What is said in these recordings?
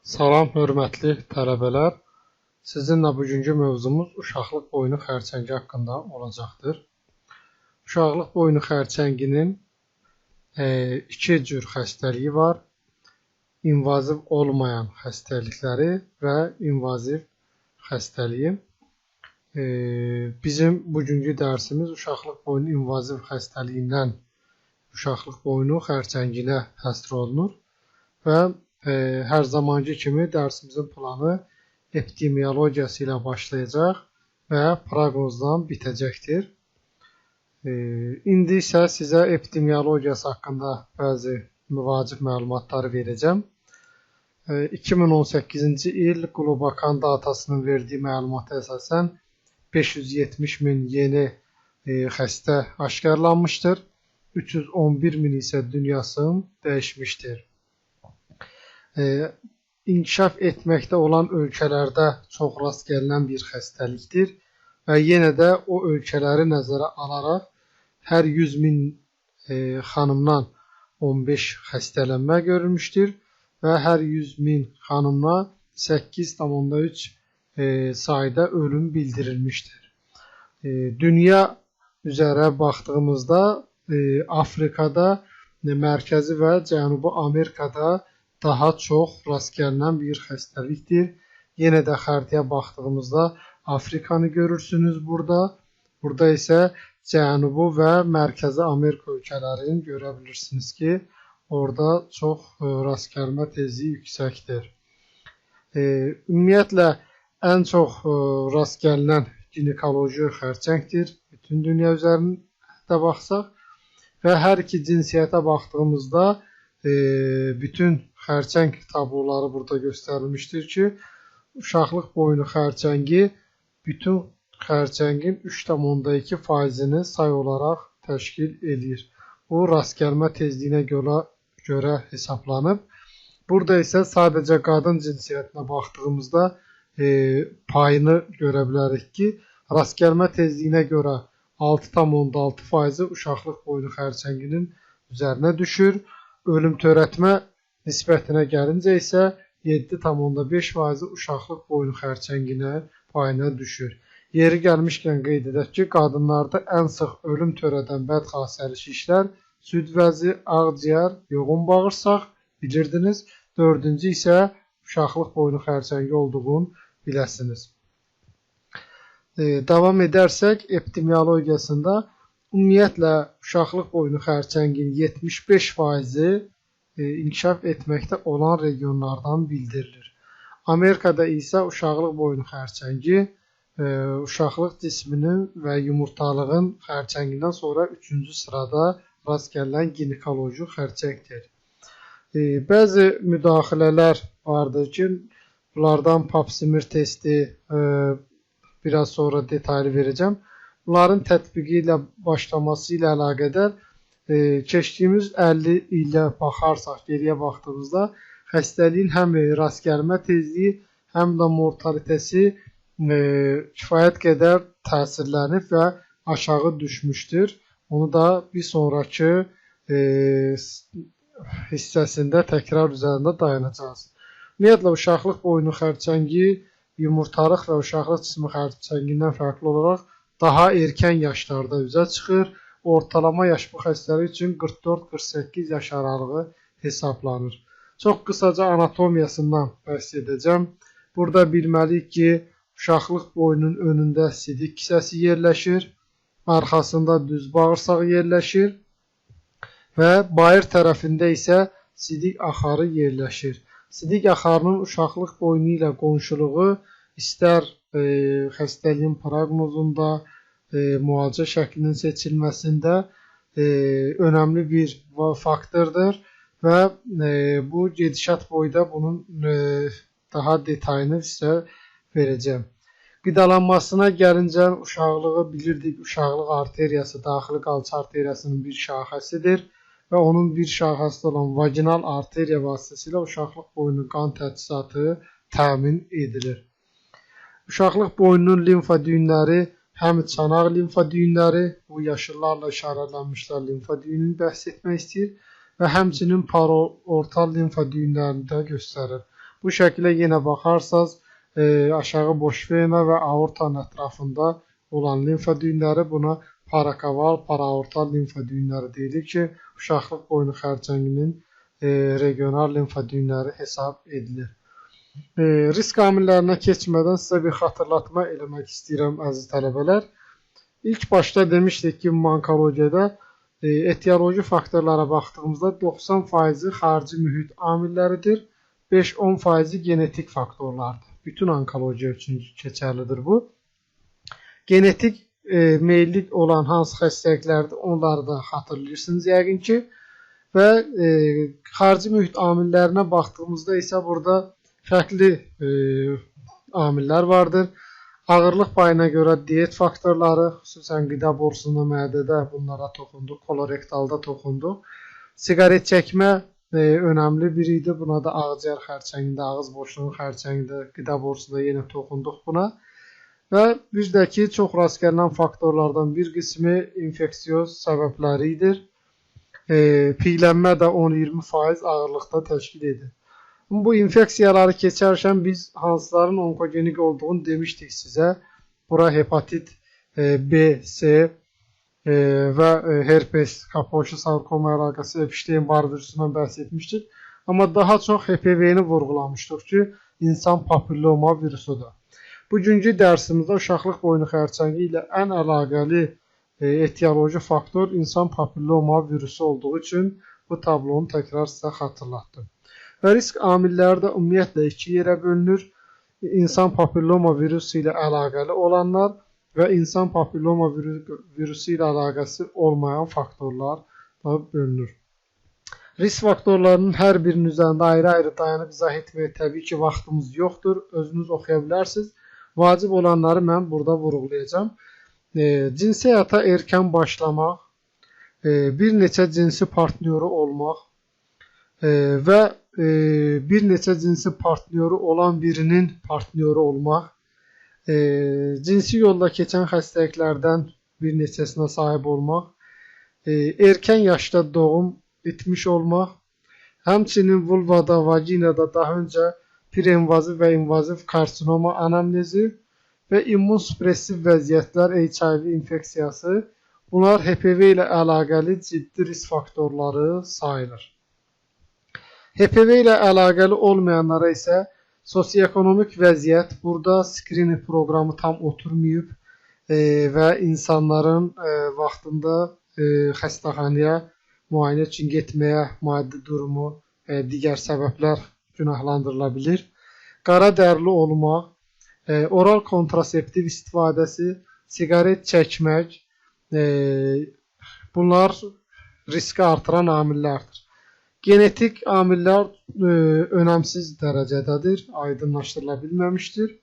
Salam, hörmətli tələbələr. Sizinlə bugünkü mövzumuz uşaqlıq boynu xərçəngi haqqında olacaqdır. Uşaqlıq boynu xərçənginin iki cür xəstəliyi var. İnvaziv olmayan xəstəlikləri və invaziv xəstəliyi. Bizim bugünkü dərsimiz uşaqlıq boynu invaziv xəstəliyindən uşaqlıq boynu xərçənginə həsr olunur və hər zamanki kimi dərsimizin planı epidemiologiyası ilə başlayacaq və proqnozdan bitəcəkdir. İndi isə sizə epidemiologiyası haqqında bəzi vacib məlumatları verəcəm. 2018-ci il Qlobakan datasının verdiyi məlumata əsasən 570 min yeni xəstə aşkarlanmışdır. 311 min isə dünyasını dəyişmişdir. İnkişaf etməkdə olan ölkələrdə çox rast gəlinən bir xəstəlikdir və yenə də o ölkələri nəzərə alaraq hər 100 min xanımdan 15 xəstələnmə görülmüşdür və hər 100 min xanımdan 8,3 sayda ölüm bildirilmişdir. Dünya üzərə baxdığımızda Afrikada, Mərkəzi və Cənubi Amerikada daha çox rast gəlinən bir xəstəlikdir. Yenə də xəritəyə baxdığımızda Afrikanı görürsünüz burada. Burada isə Cənubi və Mərkəzi Amerika ölkələrini görə bilirsiniz ki, orada çox rast gəlmə tezliyi yüksəkdir. Ümumiyyətlə, ən çox rast gəlinən ginekoloji xərçəngdir. Bütün dünya üzərində baxsaq və hər iki cinsiyyətə baxdığımızda bütün xərçəng tabloları burada göstərilmişdir ki, uşaqlıq boynu xərçəngi bütün xərçəngin 3,2%-ni say olaraq təşkil edir. Bu rast gəlmə tezliyinə görə hesablanıb. Burada isə sadəcə qadın cinsiyyətinə baxdığımızda payını görə bilərik ki, rast gəlmə tezliyinə görə 6,6%-i uşaqlıq boynu xərçənginin üzərinə düşür. Ölüm törətmə nisbətinə gəlincə isə 7,5%-i uşaqlıq boynu xərçənginə payına düşür. Yeri gəlmişkən qeyd edək ki, qadınlarda ən sıx ölüm törədən bədxassəli şişlər süd vəzi, ağciyər, yoğun bağırsaq bilirdiniz. Dördüncü isə uşaqlıq boynu xərçəngi olduğunu biləsiniz. Davam edərsək, epidemiologiyasında ümumiyyətlə uşaqlıq boynu xərçəngin 75%-i inkişaf etməkdə olan regionlardan bildirilir. Amerikada isə uşaqlıq boynu xərçəngi uşaqlıq cisminin və yumurtalığın xərçəngindən sonra 3-cü sırada rast gələn ginekoloji xərçəngdir. Bəzi müdaxilələr vardır ki, bunlardan pap smear testi biraz sonra detaylı verəcəm. Bunların tətbiqi ilə başlaması ilə əlaqədar keçdiyimiz 50 ilə baxarsaq, geriyə baxdığımızda xəstəliyin həm rast gəlmə tezliyi, həm də mortalitəsi kifayət qədər təsirlənib və aşağı düşmüşdür. Onu da bir sonraki hissəsində təkrar üzərində dayanacağız. Ümumiyyətlə, uşaqlıq boynu xərçəngi yumurtalıq və uşaqlıq cismi xərçəngindən fərqli olaraq daha erkən yaşlarda üzə çıxır. Ortalama yaş bu xəstəlik üçün 44-48 yaş aralığı hesablanır. Çox qısaca anatomiyasından bəhs edəcəm. Burada bilməliyik ki, uşaqlıq boynunun önündə sidik kisəsi yerləşir, arxasında düz bağırsaq yerləşir və bayır tərəfində isə sidik axarı yerləşir. Sidik axarının uşaqlıq boynu ilə qonşuluğu istər xəstəliyin proqnozunda, müalicə şəklinin seçilməsində önəmli bir faktordur və bu gedişat boyda bunun daha detayını sizə verəcəm. Qidalanmasına gəlincə uşaqlığı bilirdik, uşaqlıq arteriyası daxili qalça arteriyasının bir şaxəsidir və onun bir şaxəsi olan vaginal arteriya vasitəsilə uşaqlıq boynu qan təchizatı təmin edilir. Uşaqlıq boynunun limfa düyünləri həm çanaq limfa düyünləri, bu yaşıllarla işarələnmişlər limfa düyününü bəhs etmək istəyir və həmçinin paraortal limfa düyünlərini də göstərir. Bu şəkilə yenə baxarsaz, aşağı boş vena və aortanın ətrafında olan limfa düyünləri, buna parakaval, paraortal limfa düyünləri deyilir ki, uşaqlıq boynu xərçənginin regional limfa düyünləri hesab edilir. Risk amillərinə keçmədən sizə bir xatırlatma eləmək istəyirəm, əziz tələbələr. İlk başda demişdik ki, onkologiyada etioloji faktorlara baxdığımızda 90% xarici mühit amilləridir, 5-10% genetik faktorlardır. Bütün onkologiya üçün keçərlidir bu. Genetik meyillik olan hansı xəstəliklərdir, onları da xatırlayırsınız yəqin ki. Və xarici mühit amillərinə baxdığımızda isə burada fərqli amillər vardır. Ağırlıq payına görə diyet faktorları, xüsusən qida borusunda, mədədə bunlara toxunduq, kolorektalda toxunduq. Siqaret çəkmə önəmli biri idi. Buna da ağciyər xərçəngində, ağız boşluğu xərçəngində, qida borusunda yenə toxunduq buna. Və bir də ki, çox rast gəlinən faktorlardan bir qismi infeksiyoz səbəbləridir. Piylənmə də 10-20% ağırlıqda təşkil edir. Bu infeksiyaları keçərkən biz hansıların onkogenik olduğunu demişdik sizə. Bura hepatit B, C və herpes, kapoşi sarkoma əlaqəsi Epstein-Barr virusundan bəhs etmişdik. Amma daha çox HPV-ni vurğulamışdıq ki, insan papilloma virusudur. Bugünkü dərsimizdə uşaqlıq boynu xərçəngi ilə ən əlaqəli etioloji faktor insan papilloma virusu olduğu üçün bu tablonu təkrar sizə xatırlatdım. Və risk amilləri də ümumiyyətlə iki yerə bölünür. İnsan papilloma virusu ilə əlaqəli olanlar və insan papilloma virusu ilə əlaqəsi olmayan faktorlar da bölünür. Risk faktorlarının hər birinin üzərində ayrı-ayrı dayanıb izah etməyə təbii ki, vaxtımız yoxdur. Özünüz oxuya bilərsiniz. Vacib olanları mən burada vurğulayacağım. Cinsi həyata erkən başlamaq, bir neçə cinsi partnyoru olmaq və bir neçə cinsi partnyoru olan birinin partnyoru olmaq, cinsi yolda keçən xəstəliklərdən bir neçəsinə sahib olmaq, erkən yaşda doğum etmiş olmaq, həmçinin vulvada, vaginada daha öncə preinvaziv və invaziv karsinoma anamnezi və immunsuppressiv vəziyyətlər, HIV infeksiyası, bunlar HPV ilə əlaqəli ciddi risk faktorları sayılır. HPV ilə əlaqəli olmayanlara isə sosioekonomik vəziyyət, burada skrining proqramı tam oturmayıb və insanların vaxtında xəstəxanaya müayinə üçün getməyə maddi durumu, digər səbəblər günahlandırıla bilir. Qara dərli olmaq, oral kontraseptiv istifadəsi, siqaret çəkmək, bunlar riski artıran amillərdir. Genetik amillər önəmsiz dərəcədədir, aydınlaşdırıla bilməmişdir.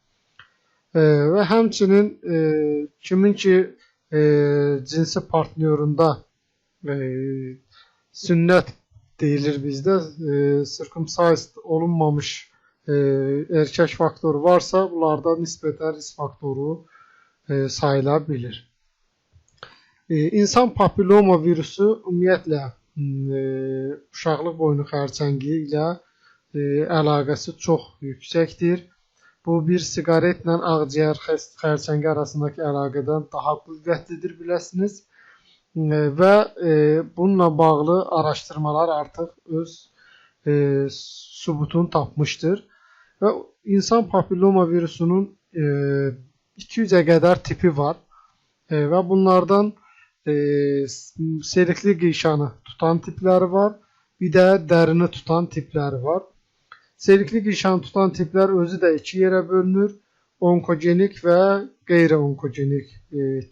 Və həmçinin kimin ki cinsi partnyorunda sünnət deyilir bizdə, circumcised olunmamış erkək faktoru varsa, bunlarda nisbətən risk faktoru sayıla bilir. İnsan papilloma virusu ümumiyyətlə uşaqlıq boynu xərçəngi ilə əlaqəsi çox yüksəkdir. Bu bir siqaretlə ağciyər xərçəngi arasındakı əlaqədən daha qüvvətlidir, biləsiniz. Və bununla bağlı araşdırmalar artıq öz sübutunu tapmışdır. Və insan papilloma virusunun 200-ə qədər tipi var və bunlardan selikli qişanı tutan tipləri var, bir də dərini tutan tipləri var. Selikli qişanı tutan tiplər özü də iki yerə bölünür, onkogenik və qeyri-onkogenik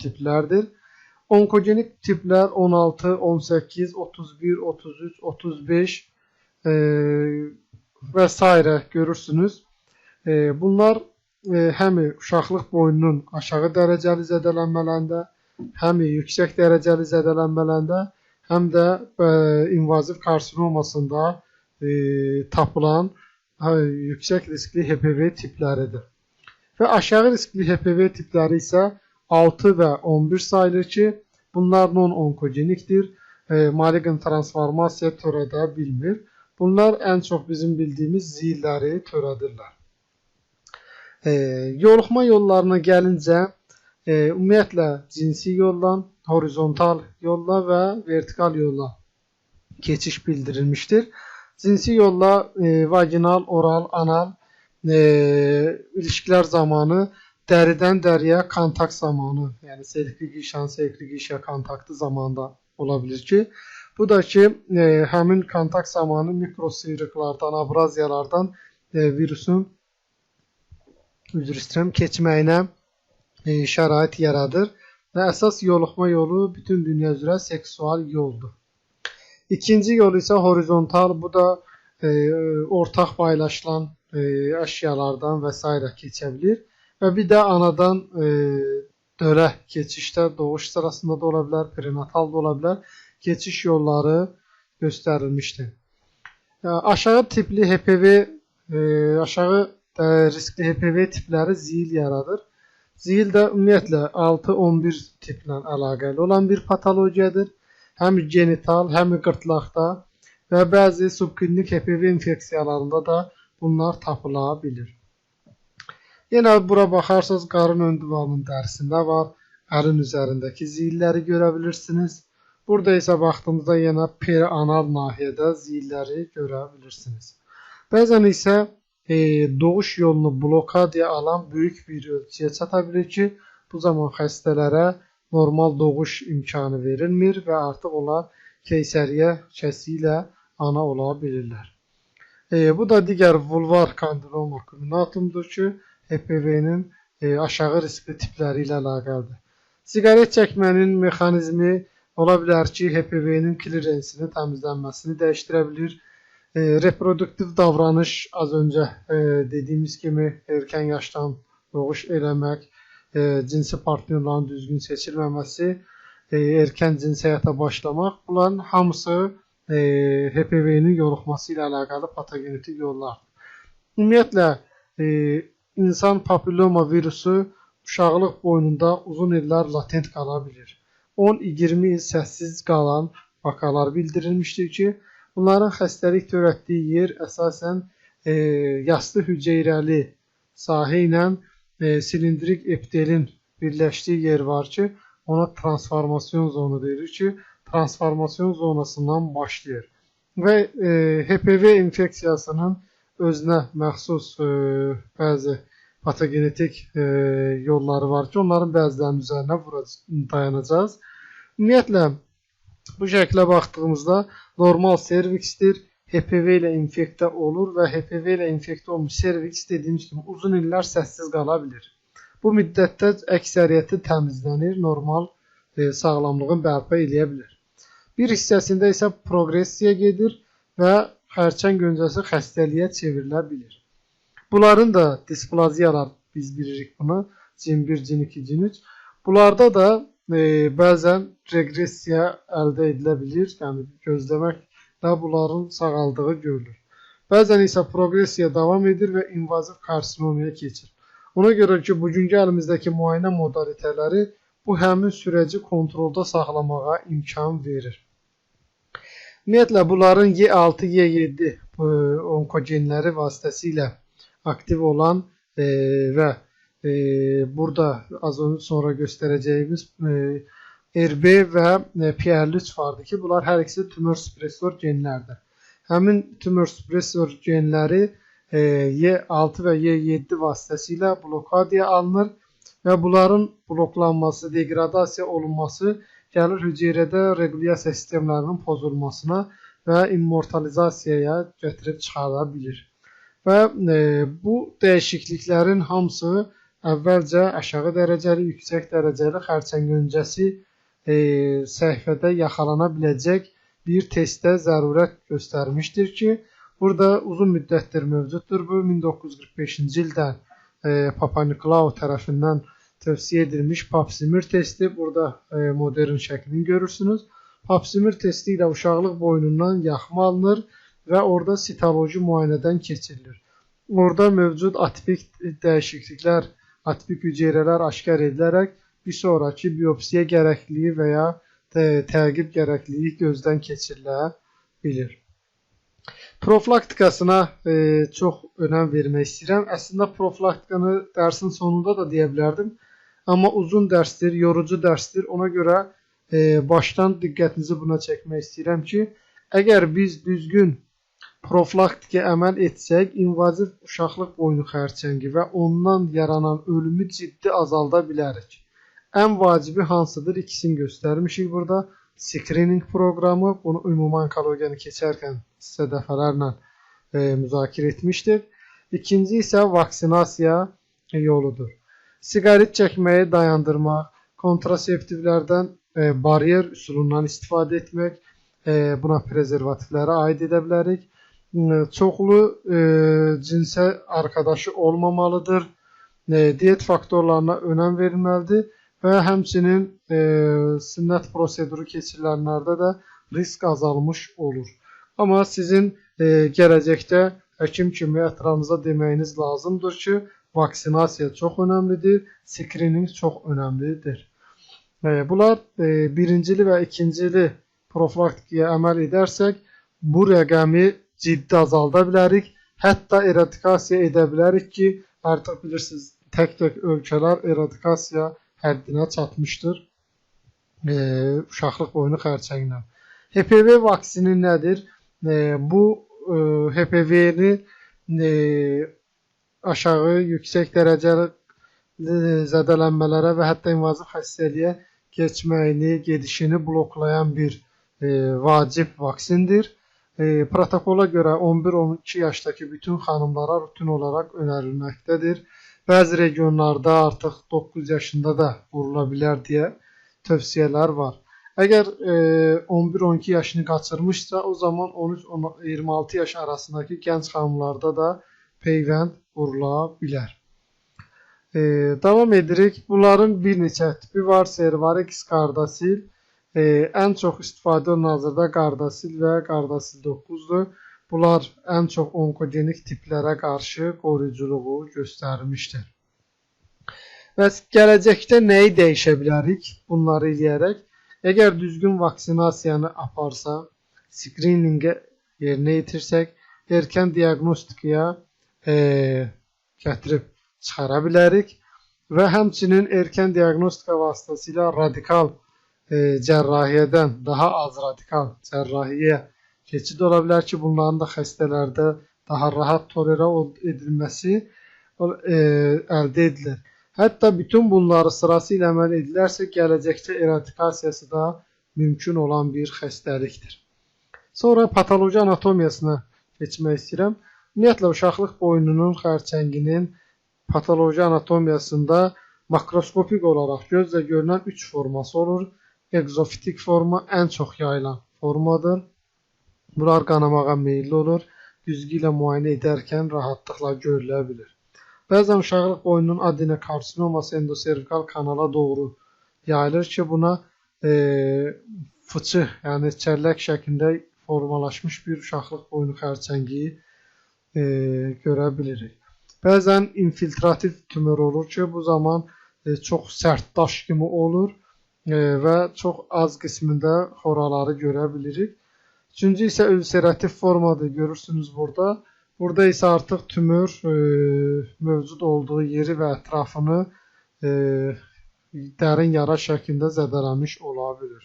tiplərdir. Onkogenik tiplər 16, 18, 31, 33, 35 və s. görürsünüz. Bunlar həm uşaqlıq boynunun aşağı dərəcəli zədələnmələrində, həm yüksək dərəcəli zədələnmələrində, həm də invaziv karsinomasında tapılan yüksək riskli HPV tipləridir. Və aşağı riskli HPV tipləri isə 6 və 11 sayılır ki, bunlar non-onkogenikdir. Maliqan transformasiya törədə bilmir. Bunlar ən çox bizim bildiyimiz ziyilləri törədirlər. Yoluxma yollarına gəlincə, ümumiyyətlə cinsi yolla, horizontal yolla və vertikal yolla keçiş bildirilmişdir. Cinsi yolla vaginal, oral, anal ilişkilər zamanı dəridən dəriyə kontakt zamanı, yəni selekli qişanın selekli qişə kontaktı zamanında ola bilir ki, bu da ki, həmin kontakt zamanı mikrosıyrıqlardan, abraziyalardan virusun keçməyinə şərait yaradır və əsas yoluxma yolu bütün dünya üzrə seksual yoldur. İkinci yol isə horizontal, bu da ortaq paylaşılan əşyalardan və s. keçə bilir. Və bir də anadan dölə keçişdə, doğuş sırasında da ola bilər, prenatal da ola bilər, keçiş yolları göstərilmişdir. Aşağı tipli HPV, aşağı riskli HPV tipləri ziyil yaradır. Ziyil də ümumiyyətlə 6-11 tiplə əlaqəli olan bir patologiyadır. Həm genital, həm qırtlaqda və bəzi subklinik HPV infeksiyalarında da bunlar tapıla bilir. Yenə bura baxarsınız, qarın ön divarının dərisində var, əlin üzərindəki ziyilləri görə bilirsiniz. Burada isə baxdığımızda yenə perianal nahiyədə ziyilləri görə bilirsiniz. Bəzən isə doğuş yolunu blokadiya alan böyük bir ölçüyə çata bilir ki, bu zaman xəstələrə normal doğuş imkanı verilmir və artıq onlar keysəriyyə kəsi ilə ana ola bilirlər. Bu da digər vulvar kondiloma culminatumdur ki, HPV-nin aşağı riskli tipləri ilə əlaqəlidir. Siqaret çəkmənin mexanizmi ola bilər ki, HPV-nin klirensini, təmizlənməsini dəyişdirə bilir. Reproduktiv davranış, az öncə dediyimiz kimi erkən yaşdan doğuş eləmək, cinsi partnerlərin düzgün seçilməməsi, erkən cinsi həyata başlamaq, bunların hamısı HPV-nin yoluxması ilə əlaqəli patogenetik yollardır. Ümumiyyətlə, insan papilloma virusu uşaqlıq boyununda uzun illər latent qala bilir. 10-20 il səssiz qalan vakalar bildirilmişdir ki, bunların xəstəlik törətdiyi yer əsasən yastı hüceyrəli sahə ilə silindrik epitelin birləşdiyi yer var ki, ona transformasyon zonu deyilir ki, transformasyon zonasından başlayır. Və HPV infeksiyasının özünə məxsus bəzi patogenetik yolları var ki, onların bəzilərinin üzərinə dayanacağız. Ümumiyyətlə, bu şəklə baxdığımızda normal serviksdir, HPV ilə infektə olur və HPV ilə infektə olmuş serviks dediyimiz kimi uzun illər səssiz qala bilir. Bu müddətdə əksəriyyəti təmizlənir, normal sağlamlığın bərpa eləyə bilir. Bir hissəsində isə progressiya gedir və xərçəng öncəsi xəstəliyə çevrilə bilir. Bunların da displaziyalar, biz bilirik bunu, CIN1, CIN2, CIN3. Bunlarda da bəzən regressiya əldə edilə bilir, yəni gözləməklə bunların sağaldığı görülür. Bəzən isə progressiya davam edir və invaziv karsinomiyaya keçir. Ona görə ki, bugünkü əlimizdəki müayinə modalitələri bu həmin sürəci kontrolda saxlamağa imkan verir. Ümumiyyətlə, bunların Y6, Y7 onkogenləri vasitəsilə aktiv olan və burada az sonra göstərəcəyimiz RB və PR3 vardır ki, bunlar hər ikisi tumor suppressor genlərdir. Həmin tumor suppressor genləri Y6 və Y7 vasitəsilə blokadiya alınır və bunların bloklanması, degradasiya olunması gəlir hüceyrədə regulyasiya sistemlərinin pozulmasına və immortalizasiyaya gətirib çıxara bilir. Və bu dəyişikliklərin hamısı əvvəlcə aşağı dərəcəli, yüksək dərəcəli xərçəng öncəsi səhifədə yaxalana biləcək bir testə zərurət göstərmişdir ki, burada uzun müddətdir mövcuddur. Bu 1945-ci ildən Papa Nikolaou tərəfindən tövsiyə edilmiş Pap-smear testi. Burada modern şəklini görürsünüz. Pap-smear testi ilə uşaqlıq boynundan yaxma alınır və orada sitoloji müayinədən keçirilir. Orada mövcud atipik dəyişikliklər, atipik hüceyrələr aşkar edilərək bir sonraki biopsiya gərəkliliyi və ya təqib gərəkliliyi gözdən keçirilə bilir. Profilaktikasına çox önəm vermək istəyirəm. Əslində profilaktikanı dərsin sonunda da deyə bilərdim. Amma uzun dərsdir, yorucu dərsdir. Ona görə başdan diqqətinizi buna çəkmək istəyirəm ki, əgər biz düzgün profilaktikaya əməl etsək, invaziv uşaqlıq boynu xərçəngi və ondan yaranan ölümü ciddi azalda bilərik. Ən vacibi hansıdır? İkisini göstərmişik burada. Screening proqramı, bunu ümumi onkologiyanı keçərkən sizə dəfələrlə müzakirə etmişdir. İkinci isə vaksinasiya yoludur. Siqaret çəkməyi dayandırmaq, kontraseptivlərdən bariyer üsulundan istifadə etmək, buna prezervativlərə aid edə bilərik. Çoxlu cinsə arkadaşı olmamalıdır. Diyet faktorlarına önəm verilməlidir. Və həmçinin sünnət proseduru keçirilənlərdə də risk azalmış olur. Amma sizin gələcəkdə həkim kimi ətrafınıza deməyiniz lazımdır ki, vaksinasiya çox önəmlidir, screening çox önəmlidir. Bunlar birincili və ikincili profilaktikaya əməl edərsək, bu rəqəmi ciddi azalda bilərik. Hətta eradikasiya edə bilərik ki, artıq bilirsiniz, tək-tək ölkələr eradikasiya həddinə çatmışdır uşaqlıq boynu xərçəngindən. HPV vaksini nədir? Bu HPV-ni aşağı, yüksək dərəcəli zədələnmələrə və hətta invaziv xəstəliyə keçməyini, gedişini bloklayan bir vacib vaksindir. Protokola görə 11-12 yaşdakı bütün xanımlara rutin olaraq önərilməkdədir. Bəzi regionlarda artıq 9 yaşında da vurula bilər deyə tövsiyələr var. Əgər 11-12 yaşını qaçırmışsa, o zaman 13-26 yaş arasındakı gənc xanımlarda da peyvənd vurula bilər. Davam edirik. Bunların bir neçə tipi var. Cervarix, Gardasil. Ən çox istifadə olunan hazırda Gardasil və Gardasil 9-dur. Bunlar ən çox onkogenik tiplərə qarşı qoruyuculuğu göstərmişdir. Və gələcəkdə nəyi dəyişə bilərik bunları eləyərək? Əgər düzgün vaksinasiyanı aparsaq, screeningə yerinə yetirsək, erkən diaqnostikaya gətirib çıxara bilərik və həmçinin erkən diaqnostika vasitəsilə radikal cərrahiyyədən daha az radikal cərrahiyyə keçid ola bilər ki, bunların da xəstələrdə daha rahat tolerə edilməsi əldə edilir. Hətta bütün bunları sırasıyla əməl edilərsə, gələcəkdə eradikasiyası da mümkün olan bir xəstəlikdir. Sonra patoloji anatomiyasına keçmək istəyirəm. Ümumiyyətlə, uşaqlıq boynunun xərçənginin patoloji anatomiyasında makroskopik olaraq gözlə görünən 3 forması olur. Egzofitik forma ən çox yayılan formadır. Bunlar qanamağa meyilli olur. Güzgü ilə müayinə edərkən rahatlıqla görülə bilir. Bəzən uşaqlıq boynunun adenokarsinoması endoservikal kanala doğru yayılır ki, buna fıçı, yəni çəllək şəklində formalaşmış bir uşaqlıq boynu xərçəngiyi görə bilirik. Bəzən infiltrativ tümör olur ki, bu zaman çox sərt daş kimi olur və çox az qismində xoraları görə bilirik. Üçüncü isə ülserativ formadır, görürsünüz burada. Burada isə artıq tümör mövcud olduğu yeri və ətrafını dərin yara şəklində zədələmiş ola bilir.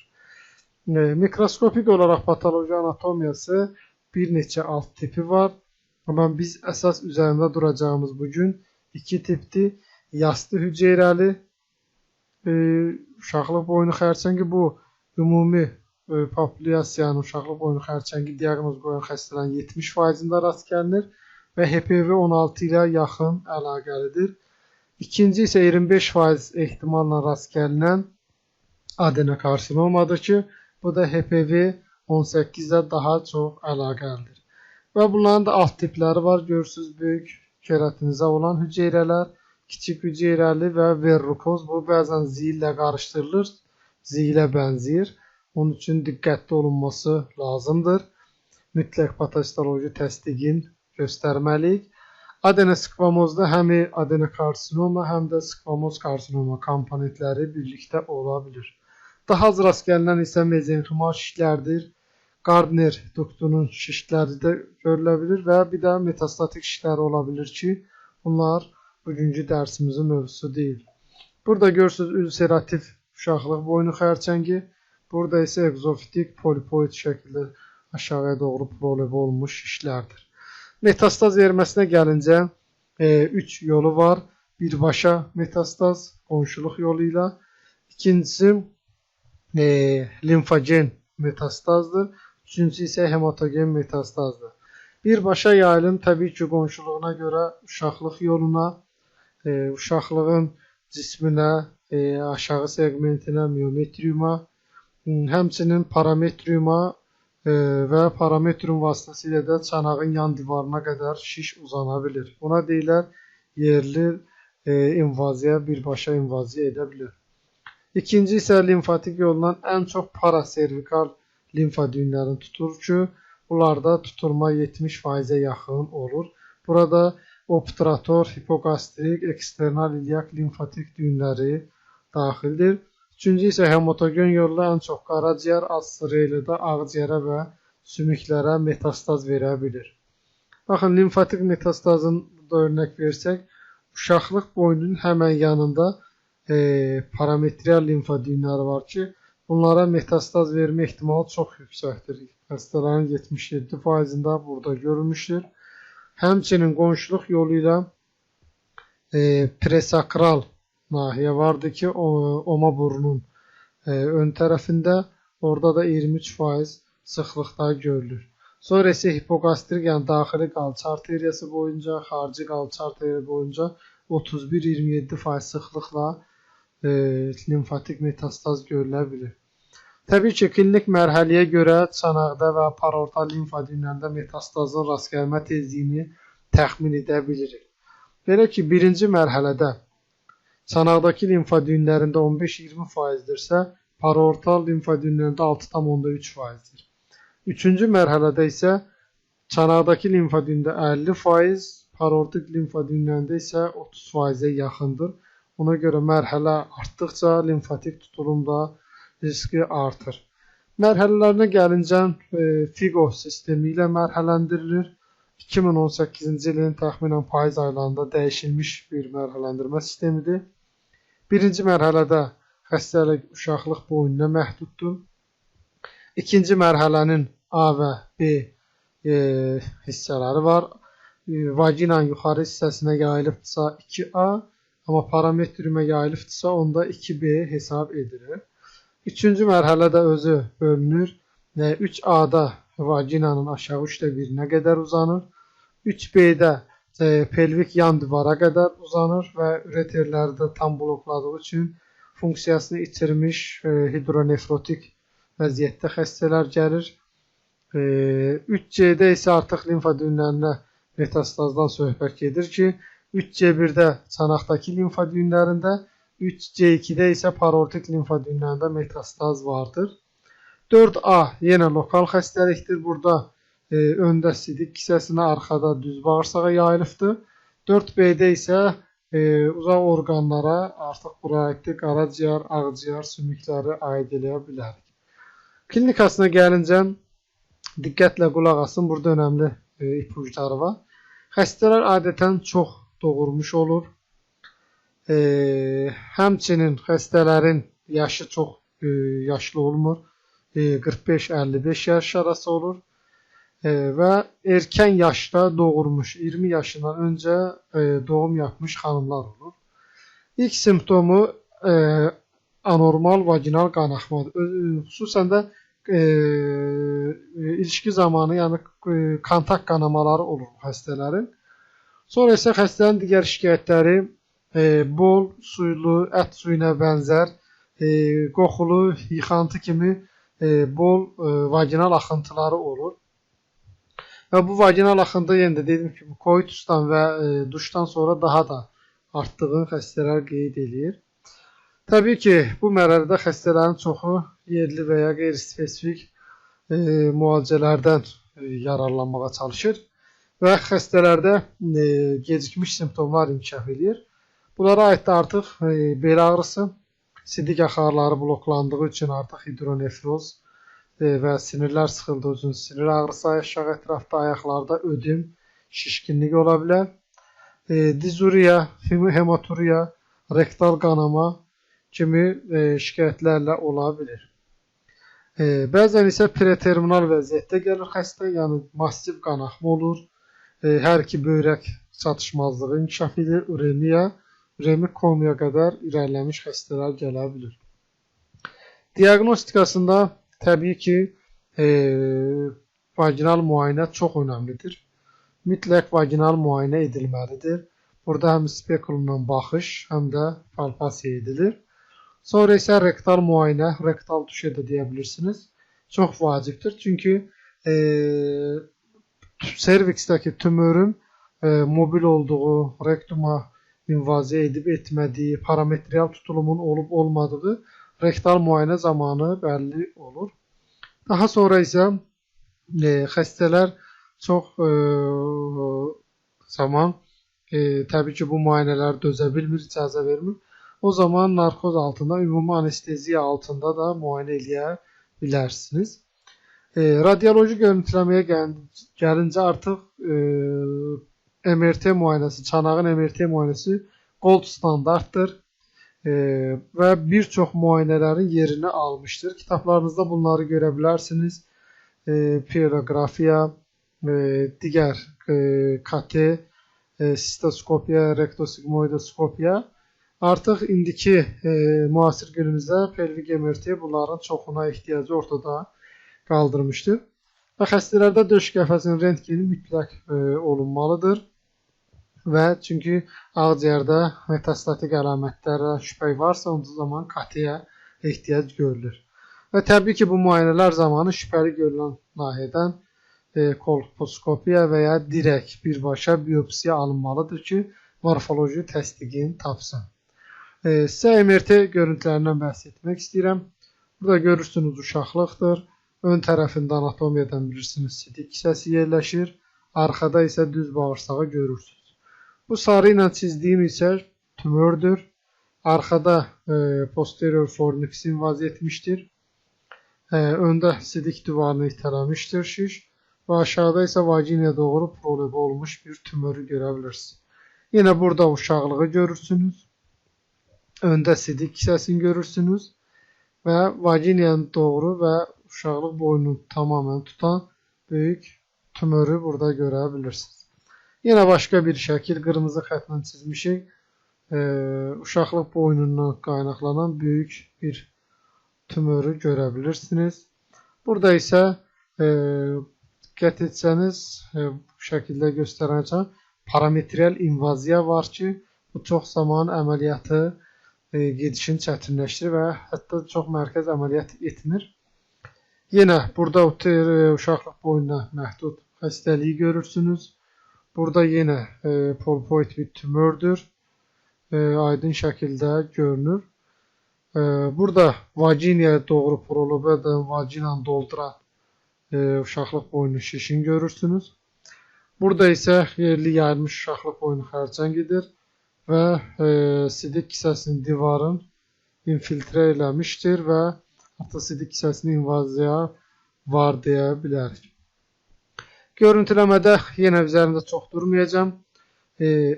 Mikroskopik olaraq patoloji anatomiyası bir neçə alt tipi var. Amma biz əsas üzərində duracağımız bugün 2 tipdir. Yastı hüceyrəli uşaqlıq boynu xərçəngi, bu ümumi populyasiyanın uşaqlıq boynu xərçəngi diaqnoz qoyan xəstələrin 70%-də rast gəlinir və HPV-16 ilə yaxın əlaqəlidir. İkinci isə 25% ehtimalla rast gəlinən adenokarsinomadır ki, bu da HPV-18 ilə daha çox əlaqəlidir. Və bunların da alt tipləri var. Görürsünüz, böyük keratinizə olan hüceyrələr, kiçik hüceyrəli və verrukoz. Bu bəzən zil ilə qarışdırılır, zilə bənzəyir. Onun üçün diqqətli olunması lazımdır. Mütləq patoloji təsdiqin göstərməliyik. Adenoskvamozda həm adenokarsinoma, həm də skvamoz karsinoma komponentləri birlikdə ola bilir. Daha az rast gəlinən isə mezenximal şişlərdir. Gardner duktunun şişləri də görülə bilir və bir də metastatik şişləri ola bilir ki, bunlar bugünkü dərsimizin mövzusu deyil. Burada görürsünüz ülserativ uşaqlıq boynu xərçəngi, burada isə egzofitik polipoid şəkildə aşağıya doğru prolib olmuş şişlərdir. Metastaz verməsinə gəlincə 3 yolu var. Birbaşa metastaz qonşuluq yolu ilə, ikincisi limfogen metastazdır, üçüncüsü isə hematogen metastazdır. Birbaşa yayılım təbii ki, qonşuluğuna görə uşaqlıq yoluna, uşaqlığın cisminə, aşağı segmentinə, miometriuma, həmçinin parametriuma və parametrium vasitəsilə də çanağın yan divarına qədər şiş uzana bilir. Buna deyilər yerli invaziya, birbaşa invaziya edə bilir. İkinci isə limfatik yoldan ən çox paraservikal limfa düyünlərini tutur ki, bunlarda tutulma 70%-ə yaxın olur. Burada obturator, hipogastrik, eksternal ilyak limfatik düyünləri daxildir. Üçüncü isə hematogen yolla ən çox qaraciyər, az sırayla da ağciyərə və sümüklərə metastaz verə bilir. Baxın, limfatik metastazın da örnək versək, uşaqlıq boynunun həmən yanında parametrial limfa düyünləri var ki, bunlara metastaz vermə ehtimalı çox yüksəkdir. Xəstələrin 77%-də burada görülmüşdür. Həmçinin qonşuluq yolu ilə presakral nahiyə vardı ki, oma burunun ön tərəfində, orada da 23% sıxlıqda görülür. Sonra isə hipogastrik, yəni daxili qalça arteriyası boyunca, xarici qalça arteriyası boyunca 31-27% sıxlıqla limfatik metastaz görülə bilir. Təbii ki, klinik mərhələyə görə çanaqda və paraortal limfa düyünlərində metastazın rast gəlmə tezliyini təxmin edə bilirik. Belə ki, birinci mərhələdə çanaqdakı limfa düyünlərində 15-20%-dirsə, paraortal limfa düyünlərində 6,3%-dir. Üçüncü mərhələdə isə çanaqdakı limfa düyündə 50%, paraortik limfa düyünlərində isə 30%-ə yaxındır. Ona görə mərhələ artdıqca limfatik tutulumda riski artır. Mərhələlərinə gəlincə FIGO sistemi ilə mərhələndirilir. 2018-ci ilin təxminən payız aylarında dəyişilmiş bir mərhələndirmə sistemidir. Birinci mərhələdə xəstəlik uşaqlıq boyununa məhduddur. İkinci mərhələnin A və B hissələri var. Vaginanın yuxarı hissəsinə yayılıbdırsa 2A, amma parametriumə yayılıbdırsa onda 2B hesab edilir. Üçüncü mərhələdə özü bölünür. 3A-da vaginanın aşağı 1/3-nə qədər uzanır. 3B-də pelvik yan divara qədər uzanır və üreterləri də tam blokladığı üçün funksiyasını itirmiş hidronefrotik vəziyyətdə xəstələr gəlir. 3C-də isə artıq limfa düyünlərinə metastazdan söhbət gedir ki, 3C1-də çanaqdakı limfa düyünlərində, 3C2-də isə paraortik limfa düyünlərində metastaz vardır. 4A yenə lokal xəstəlikdir. Burada öndə sidik kisəsinə, arxada düz bağırsağa yayılıbdır. 4B-də isə uzaq orqanlara, artıq bura aiddir, qaraciyər, ağciyər sümükləri aid eləyə bilərik. Klinikasına gəlincə diqqətlə qulaq asın, burada önəmli ipuçları var. Xəstələr adətən çox doğurmuş olur. Həmçinin xəstələrin yaşı çox yaşlı olmur. 45-55 yaş arası olur. Və erkən yaşda doğurmuş, 20 yaşından öncə doğum yapmış xanımlar olur. İlk simptomu anormal vaginal qanaxmadır. Xüsusən də ilişki zamanı, yəni kontakt qanamaları olur bu xəstələrin. Sonra isə xəstələrin digər şikayətləri bol, suylu, ət suyuna bənzər, qoxulu, yıxantı kimi bol vaginal axıntıları olur. Və bu vaginal axıntı yenə də dediyim kimi koitusdan və duşdan sonra daha da artdığını xəstələr qeyd edir. Təbii ki, bu mərhələdə xəstələrin çoxu yerli və ya qeyri-spesifik müalicələrdən yararlanmağa çalışır və xəstələrdə gecikmiş simptomlar inkişaf edir. Bunlara aid də artıq bel ağrısı, sidik axarları bloklandığı üçün artıq hidronefroz və sinirlər sıxıldığı üçün sinir ağrısı, aşağı ətrafda, ayaqlarda ödem, şişkinlik ola bilər. Dizuriya, hematuriya, rektal qanama kimi şikayətlərlə ola bilir. Bəzən isə preterminal vəziyyətdə gəlir xəstə, yəni massiv qanaxma olur. Hər iki böyrək çatışmazlığı inkişaf edir, uremik komaya qədər irəliləmiş xəstələr gələ bilir. Diaqnostikasında təbii ki, vaginal müayinə çox önəmlidir. Mütləq vaginal müayinə edilməlidir. Burada həm spekulumla baxış, həm də palpasiya edilir. Sonra isə rektal müayinə, rektal tuşe də deyə bilirsiniz. Çox vacibdir. Çünki serviksdəki tümörün mobil olduğu, rektuma invaziya edib etmədiyi, parametrial tutulumun olub olmadığı rektal müayinə zamanı bəlli olur. Daha sonra isə xəstələr çox zaman təbii ki, bu müayinələr dözə bilmir, icazə vermir. O zaman narkoz altında, ümumi anesteziya altında da müayinə eləyə bilərsiniz. Radioloji görüntüləməyə gəlincə artıq MRT müayinəsi, çanağın MRT müayinəsi gold standartdır və bir çox müayinələrin yerini almışdır. Kitablarınızda bunları görə bilərsiniz. Piyerografiya, digər KT, sistoskopiya, rektosigmoidoskopiya. Artıq indiki müasir günümüzdə pelvik MRT bunların çoxuna ehtiyacı ortada qaldırmışdır. Və xəstələrdə döş qəfəsinin rentgeni mütləq olunmalıdır. Və çünki ağciyərdə metastatik əlamətlərə şübhə varsa, o zaman KT-yə ehtiyac görülür. Və təbii ki, bu müayinələr zamanı şübhəli görülən nahiyədən kolposkopiya və ya direkt birbaşa biopsiya alınmalıdır ki, morfoloji təsdiqini tapsın. Sizə MRT görüntülərindən bəhs etmək istəyirəm. Burada görürsünüz uşaqlıqdır. Ön tərəfində anatomiyadan bilirsiniz sidik hissəsi yerləşir. Arxada isə düz bağırsağı görürsünüz. Bu sarı ilə çizdiyim isə tümördür. Arxada posterior fornix invaziya etmişdir. Öndə sidik divarını itələmişdir şiş. Və aşağıda isə vaginaya doğru prolebe olmuş bir tümörü görə bilirsiniz. Yenə burada uşaqlığı görürsünüz. Öndə sidik hissəsini görürsünüz. Və vaginaya doğru və uşaqlıq boynunu tamamən tutan böyük tümörü burada görə bilirsiniz. Yenə başqa bir şəkil qırmızı xətlə çizmişik. Uşaqlıq boynundan qaynaqlanan böyük bir tümörü görə bilirsiniz. Burada isə diqqət etsəniz, bu şəkildə göstərəcəm. Parametrial invaziya var ki, bu çox zaman əməliyyatı gedişini çətinləşdirir və hətta çox mərkəz əməliyyat etmir. Yenə burada uşaqlıq boyundan məhdud xəstəliyi görürsünüz. Burada yenə polpoid bir tümördür. Aydın şəkildə görünür. Burada vaginaya doğru prolobedən vaginan dolduran uşaqlıq boynu şişini görürsünüz. Burada isə yerli yayılmış uşaqlıq boynu xərçəng gedir və sidik hissəsinin divarın infiltrə eləmişdir və artıq sidik hissəsinin invaziya var deyə bilərik. Görüntüləmədə yenə üzərində çox durmayacağım.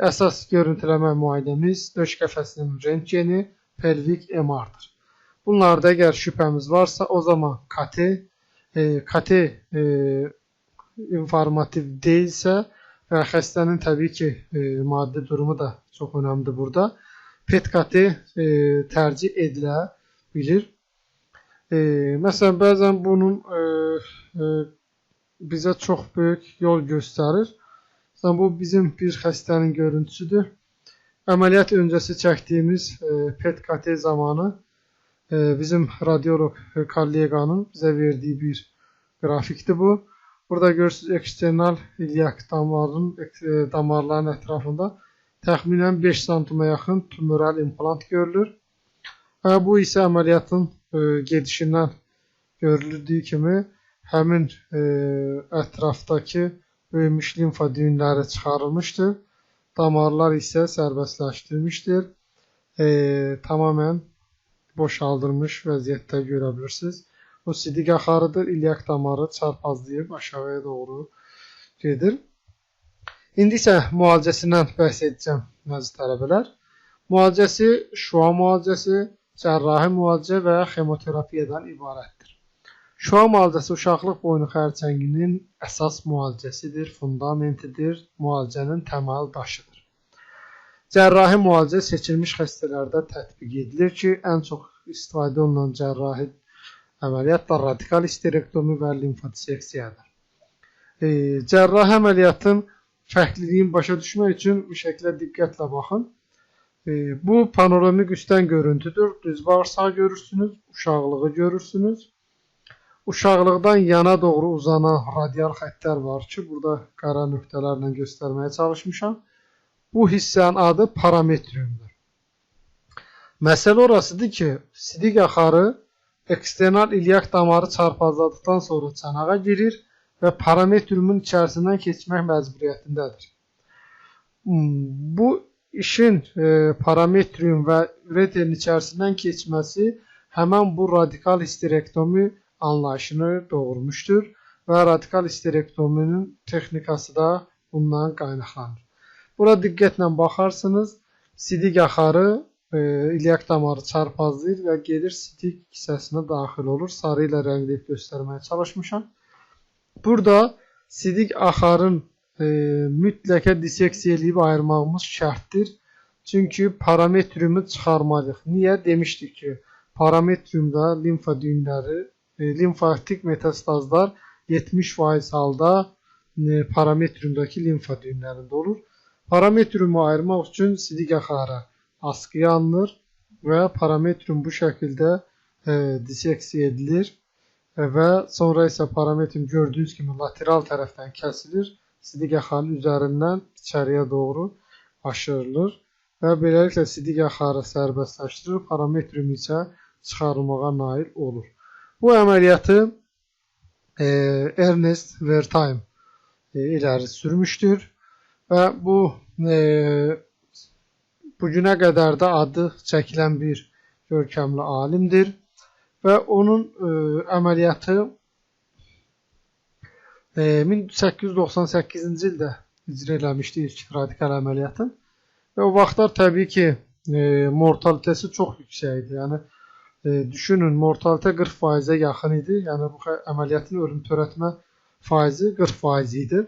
Əsas görüntüləmə müayinəmiz döş qəfəsinin rentgeni, pelvik MR-dır. Bunlarda əgər şübhəmiz varsa, o zaman KT informativ deyilsə və xəstənin təbii ki, maddi durumu da çox önəmlidir burada. PET-KT tərcih edilə bilir. Məsələn, bəzən bunun bizə çox böyük yol göstərir. Bu bizim bir xəstənin görüntüsüdür. Əməliyyat öncəsi çəkdiyimiz PET-KT zamanı bizim radioloq kolleqanın bizə verdiyi bir qrafikdir bu. Burada görürsünüz, eksternal ilyak damarların ətrafında təxminən 5 sm yaxın tümöral implant görülür. Bu isə əməliyyatın gedişindən görüldüyü kimi həmin ətrafdakı böyümüş limfa düyünləri çıxarılmışdır. Damarlar isə sərbəstləşdirilmişdir. Tamamən boşaldılmış vəziyyətdə görə bilirsiniz. Bu sidik axarıdır. İlyak damarı çarpazlayıb aşağıya doğru gedir. İndi isə müalicəsindən bəhs edəcəm əziz tələbələr. Müalicəsi şua müalicəsi, cərrahi müalicə və xemoterapiyadan ibarətdir. Şua müalicəsi uşaqlıq boynu xərçənginin əsas müalicəsidir, fundamentidir, müalicənin təməl daşıdır. Cərrahi müalicə seçilmiş xəstələrdə tətbiq edilir ki, ən çox istifadə olunan cərrahi əməliyyat da radikal histerektomi və limfodiseksiyadır. Cərrahi əməliyyatın fərqliliyini başa düşmək üçün bu şəklə diqqətlə baxın. Bu panoramik üstdən görüntüdür. Düz bağırsağı görürsünüz, uşaqlığı görürsünüz. Uşaqlıqdan yana doğru uzanan radial xəttlər var ki, burada qara nöqtələrlə göstərməyə çalışmışam. Bu hissənin adı parametriumdur. Məsələ orasıdır ki, sidik axarı eksternal ilyak damarı çarpazladıqdan sonra çanağa girir və parametriumun içərisindən keçmək məcburiyyətindədir. Bu işin parametrium və üreterin içərisindən keçməsi həmən bu radikal histerektomi anlayışını doğurmuşdur və radikal histerektominin texnikası da bundan qaynaqlanır. Bura diqqətlə baxarsınız, sidik axarı ilyak damarı çarpazlayır və gedir sidik hissəsinə daxil olur. Sarı ilə rəngləyib göstərməyə çalışmışam. Burada sidik axarın mütləqə diseksiya edib ayırmağımız şərtdir. Çünki parametriumu çıxarmalıyıq. Niyə? Demişdik ki, parametriumda limfa düyünləri, limfatik metastazlar 70% halda parametriumdakı limfa düyünlərində olur. Parametriumu ayırmaq üçün sidik axarı askıya alınır və parametrium bu şəkildə diseksiya edilir. Və sonra isə parametrium gördüyünüz kimi lateral tərəfdən kəsilir. Sidik axarın üzərindən içəriyə doğru aşırılır. Və beləliklə sidik axarı sərbəstləşdirir. Parametrium isə çıxarılmağa nail olur. Bu əməliyyatı Ernest Wertheim iləri sürmüşdür. Və bugünə qədər də adı çəkilən bir görkəmli alimdir. Və onun əməliyyatı 1898-ci ildə icra eləmişdi ilk radikal əməliyyatın. Və o vaxtlar təbii ki, mortalitəsi çox yüksək idi. Yəni, düşünün, mortalitə 40%-ə yaxın idi. Yəni, bu əməliyyatın ölüm törətmə faizi 40% idi.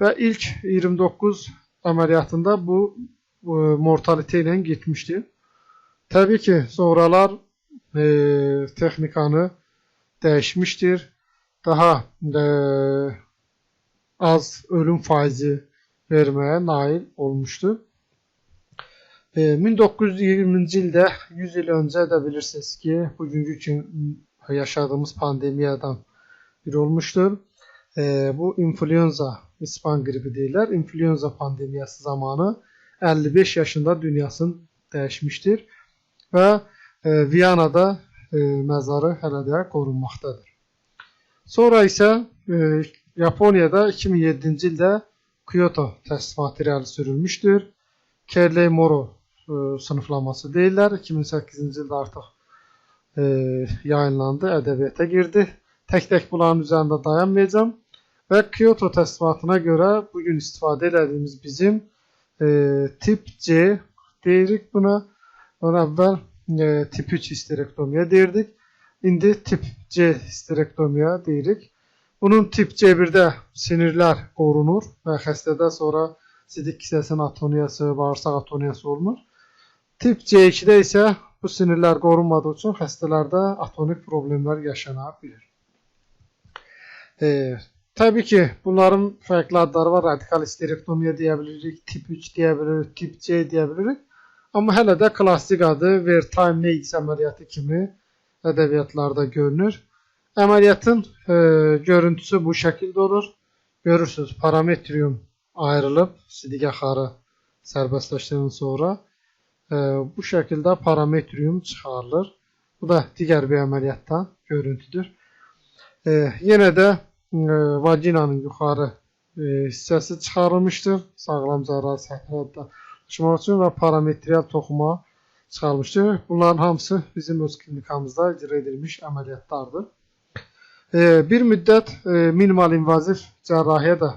Və ilk 29 əməliyyatında bu mortalitə ilə getmişdi. Təbii ki, sonralar texnikanı dəyişmişdir. Daha az ölüm faizi verməyə nail olmuşdur. 1920-ci ildə 100 il öncə də bilirsiniz ki, bugünkü kimi yaşadığımız pandemiyadan biri olmuşdur. Bu influenza, İspan qripi deyirlər. İnfluenza pandemiyası zamanı 55 yaşında dünyasını dəyişmişdir və Viyanada məzarı hələ də qorunmaqdadır. Sonra isə Yaponiyada 2007-ci ildə Kyoto təsnifatı irəli sürülmüşdür. Kerley Moro sınıflaması deyirlər. 2008-ci ildə artıq yayınlandı, ədəbiyyata girdi. Tək-tək bunların üzərində dayanmayacağım. Və Kyoto təsnifatına görə bugün istifadə etdiyimiz bizim tip C deyirik buna. Ona əvvəl tip 3 histerektomiya deyirdik. İndi tip C histerektomiya deyirik. Bunun tip C1-də sinirlər qorunur və xəstədə sonra sidik hissəsinin atoniyası, bağırsaq atoniyası olmur. Tip C2-də isə bu sinirlər qorunmadığı üçün xəstələrdə atonik problemlər yaşana bilir. Təbii ki, bunların fərqli adları var. Radikal histerektomiya deyə bilirik, tip 3 deyə bilirik, tip C deyə bilirik. Amma hələ də klassik adı Wertheim-Neyks əməliyyatı kimi ədəbiyyatlarda görünür. Əməliyyatın görüntüsü bu şəkildə olur. Görürsünüz, parametrium ayrılıb, sidik axarı sərbəstləşdikdən sonra bu şəkildə parametrium çıxarılır. Bu da digər bir əməliyyatdan görüntüdür. Yenə də vaginanın yuxarı hissəsi çıxarılmışdır. Sağlam cərrahi səthədə çıxmaq üçün və parametrial toxuma çıxarılmışdır. Bunların hamısı bizim öz klinikamızda icra edilmiş əməliyyatlardır. Bir müddət minimal invaziv cərrahiyyə də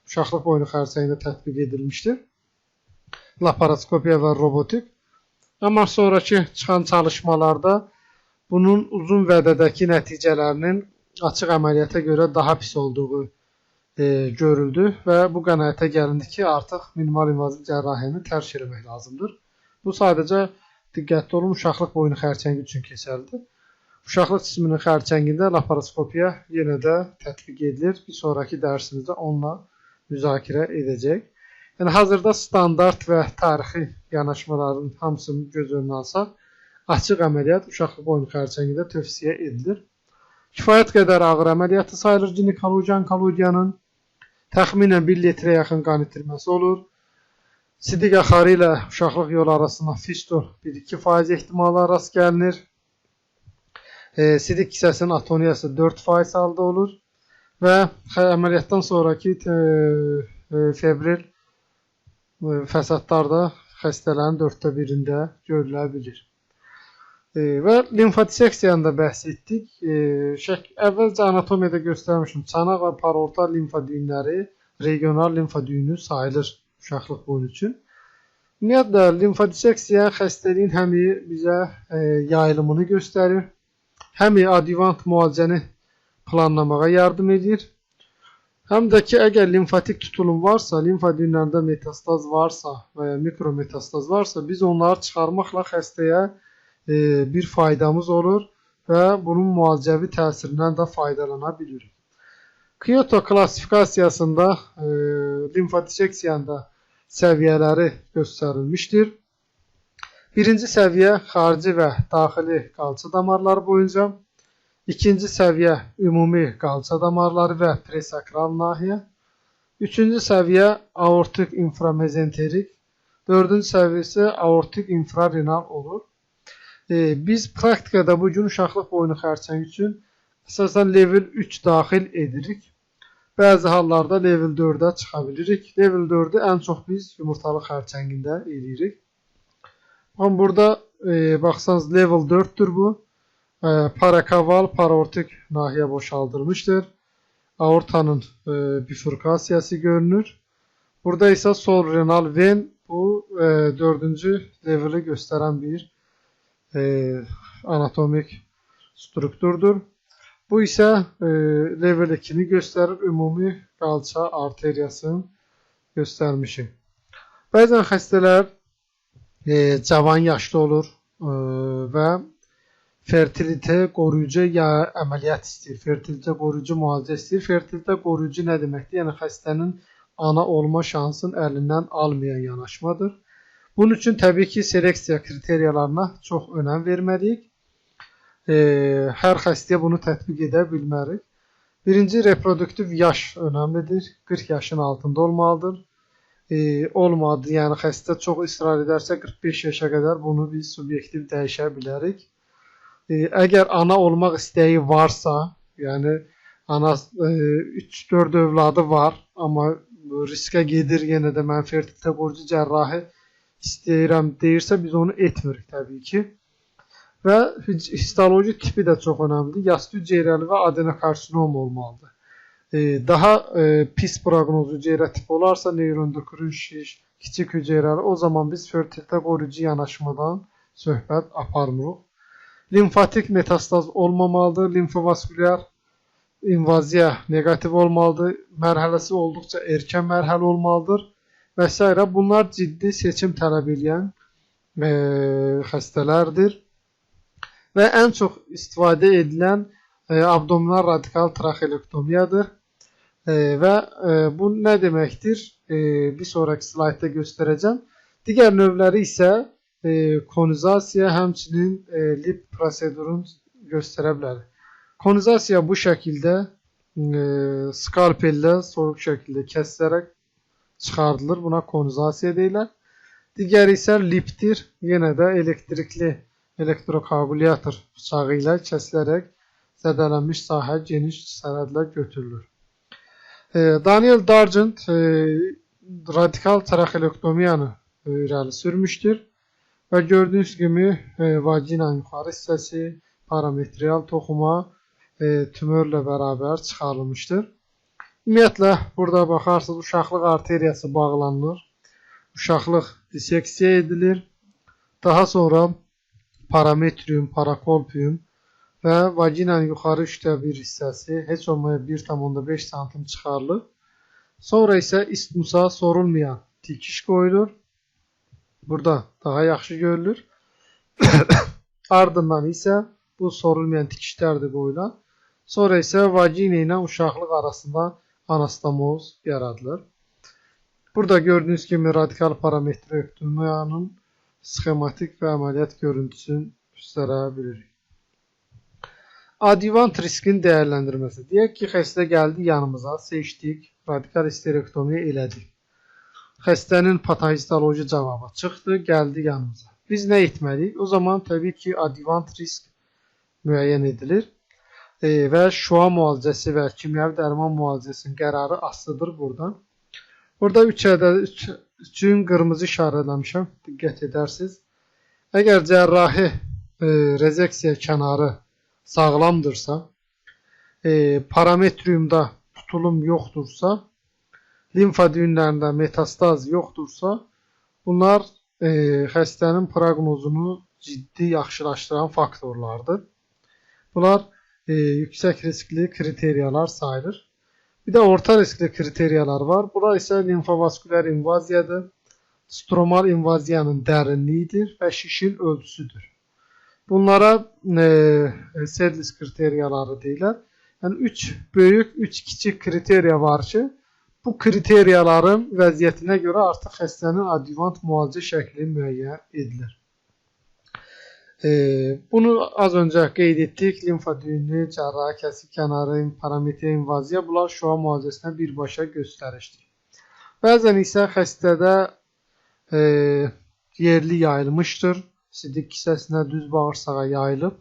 uşaqlıq boynu xərçəngində tətbiq edilmişdir. Laparoskopiya və robotik. Amma sonraki çıxan çalışmalarda bunun uzun vədədəki nəticələrinin açıq əməliyyata görə daha pis olduğu görüldü və bu qənaətə gəlindi ki, artıq minimal invaziv cərrahiyyəni tərk etmək lazımdır. Bu sadəcə diqqətli olun, uşaqlıq boynu xərçəngi üçün keçərlidir. Uşaqlıq cisminin xərçəngində laparoskopiya yenə də tətbiq edilir. Bir sonraki dərsimizdə onunla müzakirə edəcək. Yəni, hazırda standart və tarixi yanaşmaların hamısını göz önünə alsaq, açıq əməliyyat uşaqlıq boynu xərçəngində tövsiyə edilir. Kifayət qədər ağır əməliyyatı sayılır ginekologiya, onkologiyanın. Təxminən 1 litrə yaxın qan itirməsi olur. Sidik axarı ilə uşaqlıq yolu arasında fistul 1-2% ehtimala rast gəlinir. Sidik kisəsinin atoniyası 4% halda olur və əməliyyatdan sonraki febril fəsadlar da xəstələrin 1/4-də görülə bilir. Və limfodiseksiyanı da bəhs etdik. Əvvəlcə anatomiyada göstərmişim. Çanaq və paraorta limfa düyünləri regional limfa düyünü sayılır uşaqlıq boynu üçün. Ümumiyyətlə, limfodiseksiya xəstəliyin həm bizə yayılımını göstərir, həm adjuvant müalicəni planlamağa yardım edir. Həm də ki, əgər limfatik tutulum varsa, limfa düyünlərində metastaz varsa və ya mikrometastaz varsa, biz onları çıxarmaqla xəstəyə bir faydamız olur və bunun müalicəvi təsirindən də faydalana bilirik. Kyoto klassifikasiyasında limfodiseksiyanda səviyyələri göstərilmişdir. Birinci səviyyə xarici və daxili qalça damarları boyunca, ikinci səviyyə ümumi qalça damarları və presakral nahiyə, üçüncü səviyyə aortik inframezenterik, dördüncü səviyyəsi aortik infrarenal olur. Biz praktikada bugün uşaqlıq boynu xərçəngi üçün əsasən level 3 daxil edirik. Bəzi hallarda level 4-ə çıxa bilirik. Level 4-ü ən çox biz yumurtalıq xərçəngində edirik. Amma burada baxsanız level 4'tür bu. Parakaval, paraortik nahiyə boşaldılmışdır. Aortanın bifurkasiyası görünür. Burada isə sol renal ven bu 4-cü leveli göstərən bir anatomik strukturdur. Bu isə level 2'ni göstərir, ümumi qalça arteriyasını göstərmişik. Bəzən xəstələr cavan yaşlı olur və fertilite qoruyucu ya əməliyyat istəyir, fertilite qoruyucu müalicə istəyir. Fertilite qoruyucu nə deməkdir? Yəni xəstənin ana olma şansını əlindən almayan yanaşmadır. Bunun üçün təbii ki, seleksiya kriteriyalarına çox önəm verməliyik. Hər xəstəyə bunu tətbiq edə bilmərik. Birinci, reproduktiv yaş önəmlidir. 40 yaşın altında olmalıdır. Olmadı, yəni xəstə çox israr edərsə 45 yaşa qədər bunu biz subyektiv dəyişə bilərik. Əgər ana olmaq istəyi varsa, yəni ana 3-4 övladı var, amma riskə gedir, yenə də mən fertilite qoruyucu cərrahi istəyirəm deyirsə, biz onu etmirik təbii ki. Və histoloji tipi də çox önəmlidir. Yastı hüceyrəli və adenokarsinom olmalıdır. Daha pis proqnozlu hüceyrə tipi olarsa, neuroendokrin şiş, kiçik hüceyrəli, o zaman biz fertilite qoruyucu yanaşmadan söhbət aparmırıq. Limfatik metastaz olmamalıdır. Limfovaskulyar invaziya negativ olmalıdır. Mərhələsi olduqca erkən mərhələ olmalıdır və s. Bunlar ciddi seçim tələb edən xəstələrdir. Və ən çox istifadə edilən abdominal radikal traxeolektomiyadır. Və bu nə deməkdir? Bir sonraki slaytda göstərəcəm. Digər növləri isə konizasiya, həmçinin lip prosedurunu göstərə bilər. Konizasiya bu şəkildə skalpellə soyuq şəkildə kəsilərək çıxardılır. Buna konizasiya deyilər. Digəri isə lipdir. Yenə də elektrikli elektrokoagulyator bıçağı ilə kəsilərək zədələnmiş sahə geniş sərhədlə götürülür. Daniel Dargent radikal traxeolektomiyanı irəli sürmüşdür və gördüyünüz kimi vaginanın yuxarı hissəsi, parametrial toxuma, tümörlə bərabər çıxarılmışdır. Ümumiyyətlə, burada baxarsınız, uşaqlıq arteriyası bağlanılır. Uşaqlıq diseksiya edilir. Daha sonra parametrium, parakolpium və vaginanın yuxarı 1/3 hissəsi heç olmaya 1,5 sm çıxarılır. Sonra isə istmusa sorulmayan tikiş qoyulur. Burada daha yaxşı görülür. Ardından isə bu sorulmayan tikişlər də qoyulan. Sonra isə vagina ilə uşaqlıq arasında anastomoz yaradılır. Burada gördüyünüz kimi radikal parametrektomiyanın sxematik və əməliyyat görüntüsünü göstərə bilirik. Adjuvant riskin dəyərləndirməsi. Deyək ki, xəstə gəldi yanımıza, seçdik, radikal histerektomiya elədik. Xəstənin patolojik cavabı çıxdı, gəldi yanımıza. Biz nə etməliyik? O zaman təbii ki, adjuvant risk müəyyən edilir və şua müalicəsi və kimyəvi dərman müalicəsinin qərarı asılıdır buradan. Burada 3-ün qırmızı işarələmişəm, diqqət edərsiniz. Əgər cərrahi rezeksiya kənarı sağlamdırsa, parametriumda tutulum yoxdursa, limfa düyünlərində metastaz yoxdursa, bunlar xəstənin proqnozunu ciddi yaxşılaşdıran faktorlardır. Bunlar yüksək riskli kriteriyalar sayılır. Bir də orta riskli kriteriyalar var. Bunlar isə limfovaskülər invaziyadır, stromal invaziyanın dərinliyidir və şişin ölçüsüdür. Bunlara Sedlis kriteriyaları deyirlər. Yəni 3 böyük, 3 kiçik kriteriya var ki, bu kriteriyaların vəziyyətinə görə artıq xəstənin adjuvant müalicə şəkli müəyyən edilir. Bunu az öncə qeyd etdik. Limfa düyünü, cərrahi kəsik kənarı, parametriya invaziya, bunlar şua müalicəsinə birbaşa göstərişdir. Bəzən isə xəstədə yerli yayılmışdır. Sidik kisəsinə, düz bağırsağa yayılıb.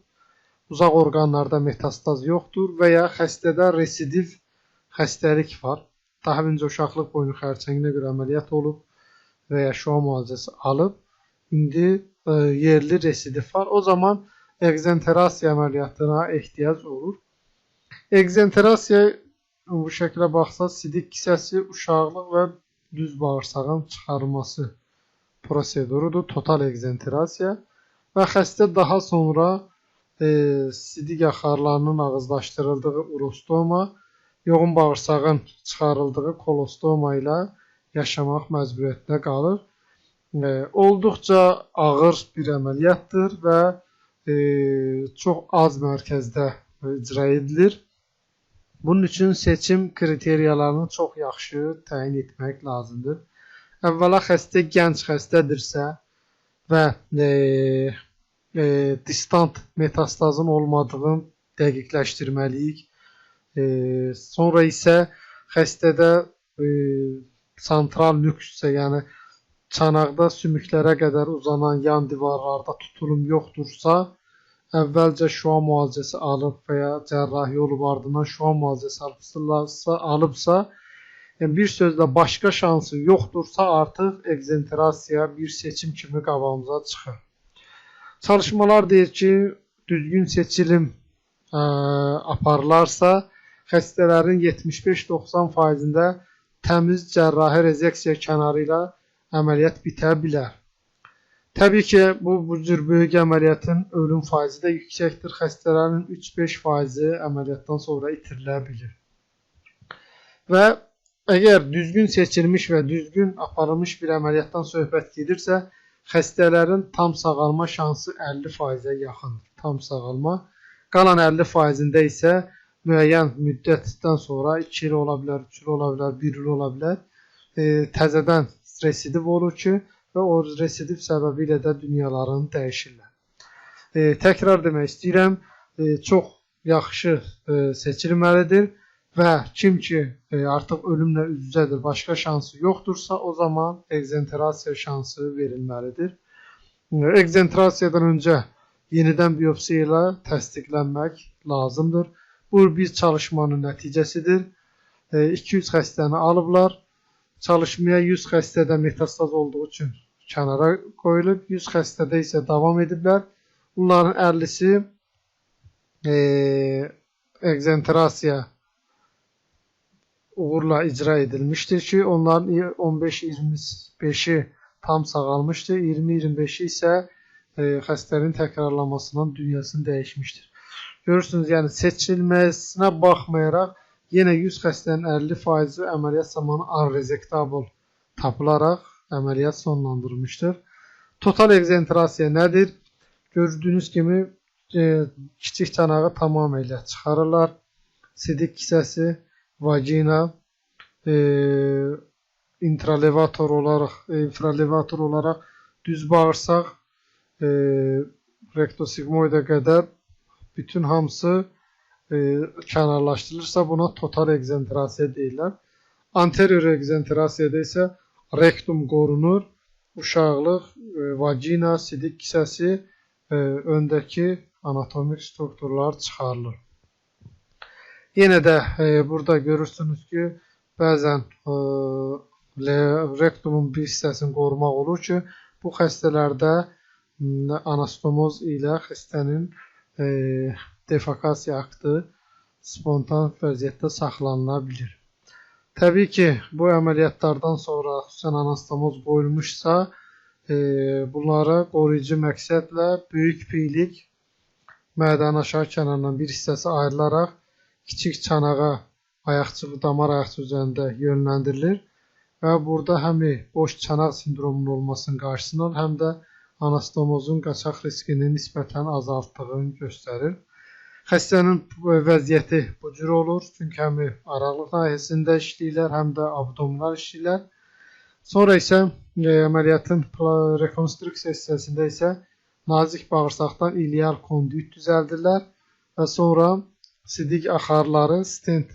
Uzaq orqanlarda metastaz yoxdur və ya xəstədə residiv xəstəlik var. Daha öncə uşaqlıq boynu xərçənginə görə əməliyyat olub və ya şua müalicəsi alıb. İndi yerli residiv var. O zaman ekzenterasiya əməliyyatına ehtiyac olur. Ekzenterasiya bu şəklə baxsaq, sidik kisəsi, uşaqlıq və düz bağırsağın çıxarılması prosedurudur. Total ekzenterasiya və xəstə daha sonra sidik axarlarının ağızlaşdırıldığı urostoma, yoğun bağırsağın çıxarıldığı kolostoma ilə yaşamaq məcburiyyətinə qalır. Olduqca ağır bir əməliyyatdır və çox az mərkəzdə icra edilir. Bunun üçün seçim kriteriyalarını çox yaxşı təyin etmək lazımdır. Əvvəla xəstə gənc xəstədirsə və distant metastazın olmadığını dəqiqləşdirməliyik. Sonra isə xəstədə santral nükssə, yəni çanaqda sümüklərə qədər uzanan yan divarlarda tutulum yoxdursa, əvvəlcə şua müalicəsi alıb və ya cərrahi olub ardından şua müalicəsi alıbsa, yəni bir sözlə başqa şansı yoxdursa, artıq ekzenterasiya bir seçim kimi qabağımıza çıxır. Çalışmalar deyir ki, düzgün seçilim aparılarsa, xəstələrin 75-90%-də təmiz cərrahi rezeksiya kənarı ilə əməliyyat bitə bilər. Təbii ki, bu cür böyük əməliyyatın ölüm faizi də yüksəkdir. Xəstələrin 3-5%-i əməliyyatdan sonra itirilə bilir. Və əgər düzgün seçilmiş və düzgün aparılmış bir əməliyyatdan söhbət gedirsə, xəstələrin tam sağalma şansı 50%-ə yaxındır. Tam sağalma. Qalan 50%-də isə müəyyən müddətdən sonra 2 il ola bilər, 3 il ola bilər, 1 il ola bilər. Təzədən residiv olur ki, və o residiv səbəbi ilə də dünyalarını dəyişirlər. Təkrar demək istəyirəm, çox yaxşı seçilməlidir və kim ki artıq ölümlə üz-üzədir, başqa şansı yoxdursa, o zaman ekzenterasiya şansı verilməlidir. Ekzenterasiyadan öncə yenidən biopsiya ilə təsdiqlənmək lazımdır. Bu bir çalışmanın nəticəsidir. 200 xəstəni alıblar. Çalışmaya 100 xəstədə metastaz olduğu üçün kənara qoyulub, 100 xəstədə isə davam ediblər. Bunların 50-si ekzentrasiya uğurla icra edilmiştir ki, onların 15-25'i tam sağalmışdır, 20-25'i isə xəstəliyin təkrarlanmasından dünyasını dəyişmişdir. Görürsünüz, yəni seçilməsinə baxmayaraq, yenə 100 xəstənin 50%-i əməliyyat zamanı unresectable tapılaraq əməliyyat sonlandırılmışdır. Total ekzentrasiya nədir? Gördüyünüz kimi kiçik çanağı tamamilə çıxarırlar. Sidik kisəsi, vagina, infralevator olaraq düz bağırsaq, rektosigmoida qədər bütün hamısı kənarlaşdırılırsa buna total ekzentrasiya deyirlər. Anterior ekzentrasiyada isə rektum qorunur, uşaqlıq, vagina, sidik kisəsi, öndəki anatomik strukturlar çıxarılır. Yenə də burada görürsünüz ki, bəzən rektumun bir hissəsini qorumaq olur ki, bu xəstələrdə anastomoz ilə xəstənin defekasiya aktı spontan vəziyyətdə saxlanıla bilir. Təbii ki, bu əməliyyatlardan sonra xüsusən anastomoz qoyulmuşsa, bunlara qoruyucu məqsədlə böyük piylik mədənin aşağı kənarından bir hissəsi ayrılaraq kiçik çanağa, damar ayaqçığı üzərində yönləndirilir və burada həm boş çanaq sindromunun olmasının qarşısını alır, həm də anastomozun qaçaq riskini nisbətən azaltdığını göstərir. Xəstənin vəziyyəti bu cür olur, çünki həm araqlıq nahiyəsində işləyirlər, həm də abdominal işləyirlər. Sonra isə əməliyyatın rekonstruksiya hissəsində isə nazik bağırsaqdan ilial konduit düzəldirlər və sonra sidik axarları stent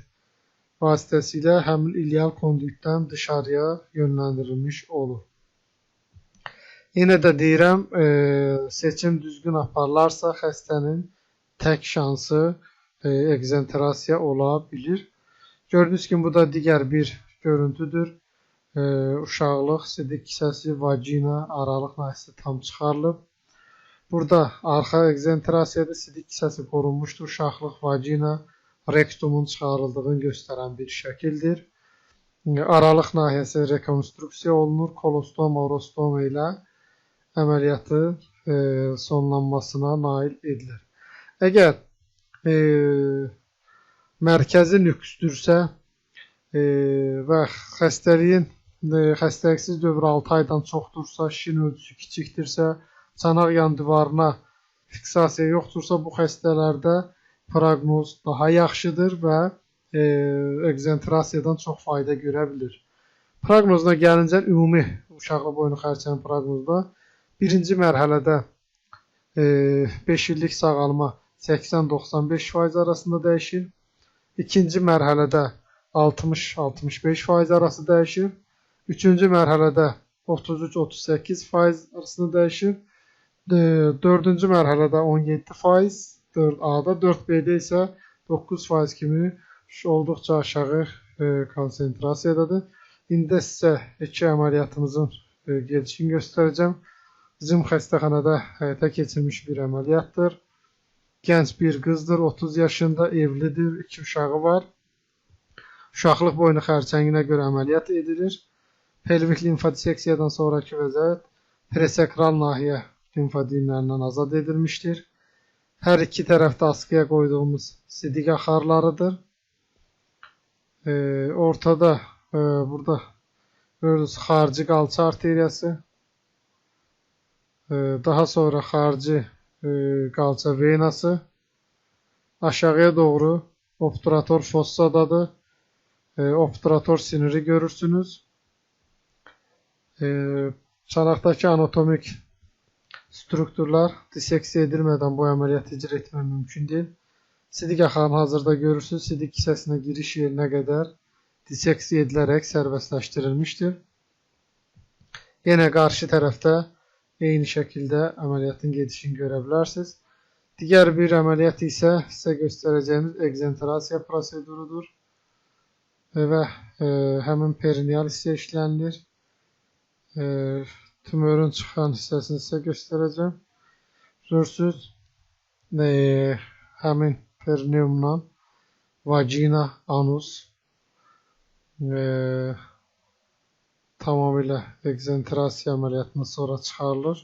vasitəsilə həmin ilial konduitdən dışarıya yönləndirilmiş olur. Yenə də deyirəm, seçim düzgün aparılarsa xəstənin tək şansı ekzentrasiya ola bilir. Gördüyünüz kimi, bu da digər bir görüntüdür. Uşaqlıq, sidik kisəsi, vagina, aralıq nahiyəsi tam çıxarılıb. Burada arxa ekzentrasiyada sidik kisəsi qorunmuşdur. Uşaqlıq, vagina, rektumun çıxarıldığını göstərən bir şəkildir. Aralıq nahiyəsi rekonstruksiya olunur. Kolostoma, orostoma ilə əməliyyatı sonlanmasına nail edilir. Əgər mərkəzi nüksdürsə və xəstəliksiz dövrü 6 aydan çoxdursa, şişin ölçüsü kiçikdirsə, çanaq yan divarına fiksasiya yoxdursa, bu xəstələrdə proqnoz daha yaxşıdır və ekzentrasiyadan çox fayda görə bilir. Proqnozuna gəlincə, ümumi uşaqlı boynu xərçəng proqnozda birinci mərhələdə 5 illik sağalma 80-95% arasında dəyişir. İkinci mərhələdə 60-65% arası dəyişir. Üçüncü mərhələdə 33-38% arasında dəyişir. Dördüncü mərhələdə 17%, 4A-da, 4B-də isə 9% kimi olduqca aşağı konsentrasiyadadır. İndi sizə iki əməliyyatımızın gedişini göstərəcəm. Bizim xəstəxanada həyata keçirilmiş bir əməliyyatdır. Gənc bir qızdır, 30 yaşında, evlidir, 2 uşağı var. Uşaqlıq boynu xərçənginə görə əməliyyat edilir. Pelvik limfodiseksiyadan sonraki vəziyyət presakral nahiyə limfodinlərindən azad edilmişdir. Hər iki tərəfdə askıya qoyduğumuz sidik axarlarıdır. Ortada burada görürsünüz xarici qalça arteriyası. Daha sonra xarici qalça venası. Aşağıya doğru obturator fossadadır. Obturator siniri görürsünüz. Çanaqdakı anatomik strukturlar diseksiya edilmədən bu əməliyyatı icra etmək mümkün deyil. Sidik axarını hazırda görürsünüz. Sidik kisəsinə giriş yerinə qədər diseksiya edilərək sərbəstləşdirilmişdir. Yenə qarşı tərəfdə eyni şəkildə əməliyyatın gedişini görə bilərsiniz. Digər bir əməliyyat isə sizə göstərəcəyimiz ekzentrasiya prosedurudur. Və həmin perineal hissə işlənilir. Tümörün çıxan hissəsini sizə göstərəcəm. Görürsünüz, həmin perineumdan vagina, anus tamamilə ekzentrasiya əməliyyatından sonra çıxarılır.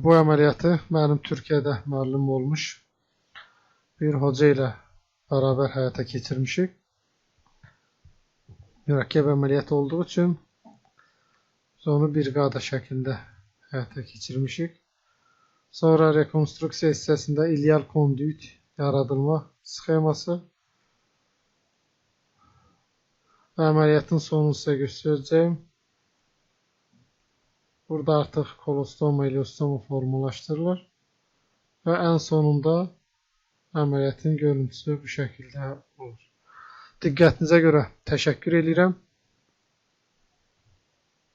Bu əməliyyatı mənim Türkiyədə müəllim olmuş bir hoca ilə bərabər həyata keçirmişik. Mürəkkəb əməliyyat olduğu üçün biz onu briqada şəklində həyata keçirmişik. Sonra rekonstruksiya hissəsində ilial konduit yaradılma sxeması və əməliyyatın sonunu sizə göstərəcəyim. Burada artıq kolostoma, iliostoma formalaşdırılır və ən sonunda əməliyyatın görüntüsü bu şəkildə olur. Diqqətinizə görə təşəkkür edirəm.